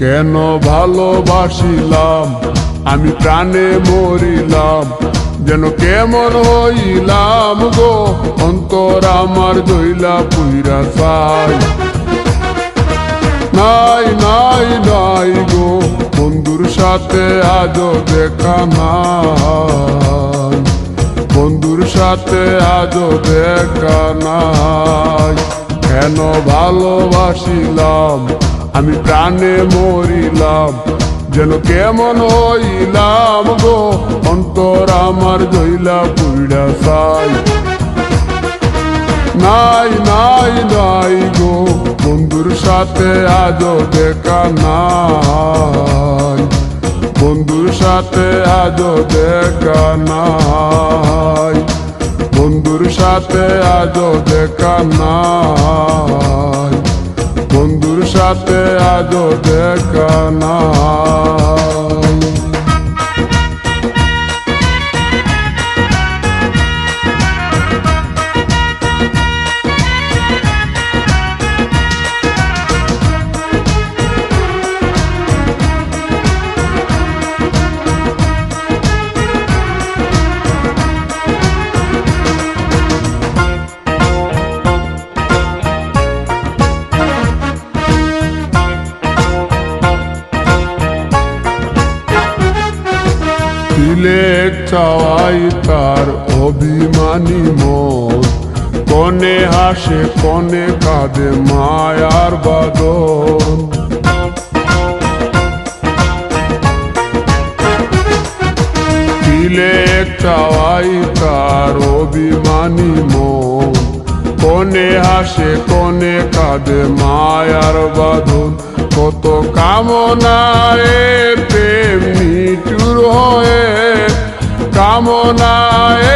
কেন ভালোবাসিলাম আমি প্রাণে মরিলাম, যেন কেমন হইলাম গো, অন্তর আমার দইলা পুইরা চাই। নাই নাই নাই গো, বন্ধুর সাথে আজও দেখা নাই, বন্ধুর সাথে আজও দেখা নাই। কেন ভালোবাসিলাম আমি প্রাণে মরিলাম, যেন কেমন হইলাম গো, অন্তর আমার দইলা পুইরা চাই। নাই নাই নাই গো, বন্ধুর সাথে আজও দেখা নাই, বন্ধুর সাথে আজও দেখা নাই, বন্ধুর সাথে আজও দেখা নাই, বন্ধুর সাথে আজও দেখা নাই। সিলেট চাওয়াই তার অভিমানী মন, কনে হাসে কনে কাঁদে মায়ার বাদন। সিলেট চাওয়াই তার অভিমানী মন, কনে হাসে কনে কাঁদে মায়ার বাঁধন। কত কামনায় প্রেম নিঠুর হয়ে, কামনায়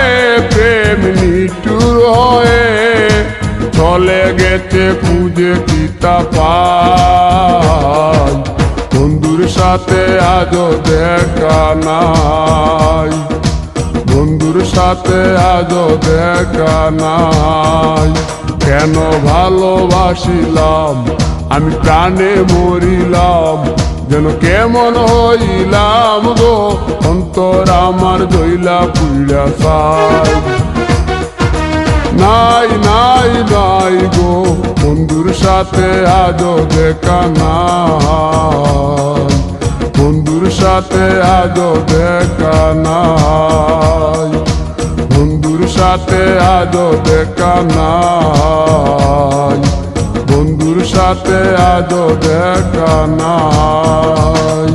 প্রেম নিঠুর হয়ে, চলে গেছে খুঁজে কিতা পাই, বন্ধুর সাথে আজও দেখা নাই, বন্ধুর সাথে আজও দেখা নাই। কেন ভালোবাসিলাম আমি প্রাণে মরিলাম, যেন কেমন হইলাম গো, অন্তর আমার দইলা পুইরা চাই। নাই নাই নাই গো, বন্ধুর সাথে আজও দেখা নাই, বন্ধুর সাথে আজও দেখা নাই, বন্ধুর সাথে আজও দেখা নাই, বন্ধুর সাথে আজও দেখা নাই।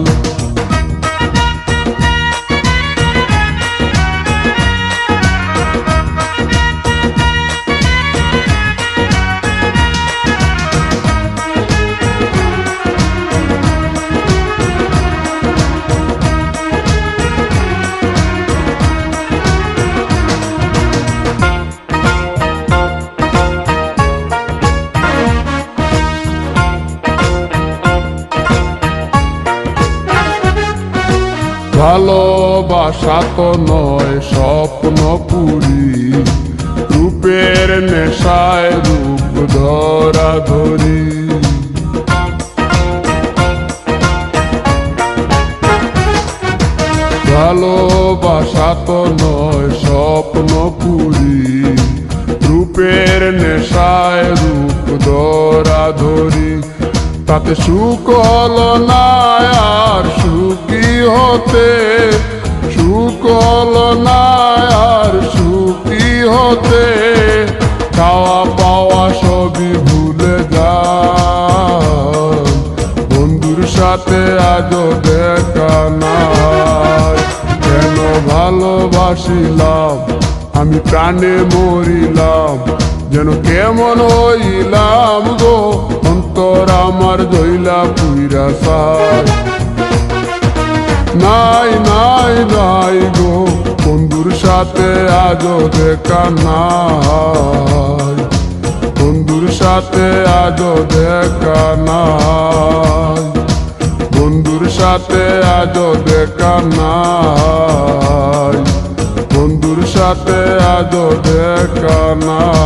ভালোবাসা তো নয় স্বপ্ন পুরি, রূপের নেশায় রূপ ধরা ধরি। ভালোবাসা তো নয় স্বপ্ন পুরি, রূপের নেশায় রূপ ধরা ধরি। তাতে সুখ হলো না আর সুখী হতে, সুখ হলো না আর সুখী হতে, খাওয়া পাওয়া সবই ভুলে যায়, বন্ধুর সাথে আজও দেখা নাই। কেন ভালোবাসিলাম আমি প্রাণে মরিলাম, যেন কেমন হইলাম গো, অন্তর আমার দইলা পুইরা চাই। নাই নাই নাই গো, বন্ধুর সাথে আজও দেখা নাই, বন্ধুর সাথে আজও দেখা নাই, বন্ধুর সাথে আজও দেখা নাই, বন্ধুর সাথে আজও দেখা নাই।